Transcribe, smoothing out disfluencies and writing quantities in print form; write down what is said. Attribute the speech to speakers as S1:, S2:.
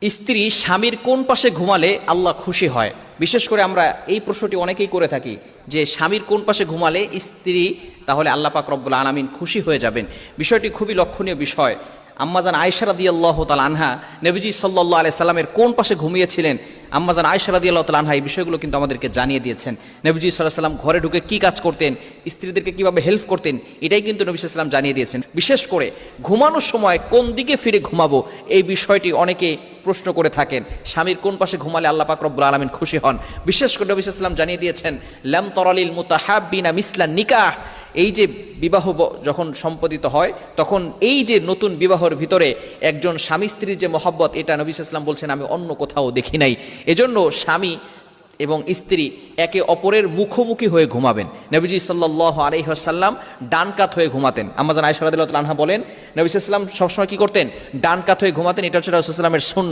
S1: স্ত্রী স্বামীর কোন পাশে ঘুমালে আল্লাহ খুশি হয়? বিশেষ করে আমরা এই প্রশ্নটি অনেকেই করে থাকি যে স্বামীর কোন পাশে ঘুমালে স্ত্রী তাহলে আল্লাহ পাক রব্বুল আলামিন খুশি হয়ে যাবেন। বিষয়টি খুবই লক্ষণীয় বিষয়। আম্মাজান আয়েশা রাদিয়াল্লাহু তাআলা আনহা নবীজি সাল্লাল্লাহু আলাইহি সাল্লামের কোন পাশে ঘুমিয়েছিলেন, আম্মাজান আয়েশা রাদিয়াল্লাহু তাআলা আনহা এই বিষয়গুলো কিন্তু আমাদেরকে জানিয়ে দিয়েছেন। নবীজি সাল্লাল্লাহু আলাইহি সাল্লাম ঘরে ঢুকে কী কাজ করতেন, স্ত্রীদেরকে কীভাবে হেল্প করতেন, এটাই কিন্তু নবী সাল্লাল্লাহু আলাইহি সাল্লাম জানিয়ে দিয়েছেন। বিশেষ করে ঘুমানোর সময় কোন দিকে ফিরে ঘুমাবো এই বিষয়টি অনেকে প্রশ্ন করে থাকেন। স্বামীর কোন পাশে ঘুমালে আল্লাহ পাক রব্বুল আলামিন খুশি হন? বিশেষ করে নবী সাল্লাল্লাহু আলাইহি সাল্লাম জানিয়ে দিয়েছেন, লাম তারালিল মুতাহাব্বিনা মিসলান নিকাহ। এই যে বিবাহ যখন সম্পাদিত হয় তখন এই যে নতুন বিবাহের ভিতরে একজন স্বামী স্ত্রীর যে মহব্বত, এটা নবী সাল্লাল্লাহু আলাইহি সাল্লাম বলছেন আমি অন্য কোথাও দেখি নাই। এজন্য স্বামী এবং স্ত্রী একে অপরের মুখোমুখি হয়ে ঘুমাবেন। নবীজি সাল্লাল্লাহু আলাইহি ওয়াসাল্লাম ডান কাত হয়ে ঘুমাতেন। আম্মাজান আয়েশা রাদিয়াল্লাহু তাআলা আনহা বলেন, নবী সাল্লাল্লাহু আলাইহি ওয়াসাল্লাম সবসময় কি করতেন? ডান কাত হয়ে ঘুমাতেন। এটা হচ্ছে রাসূলুল্লাহ সাল্লাল্লাহু আলাইহি ওয়াসাল্লামের সুন্নাহ।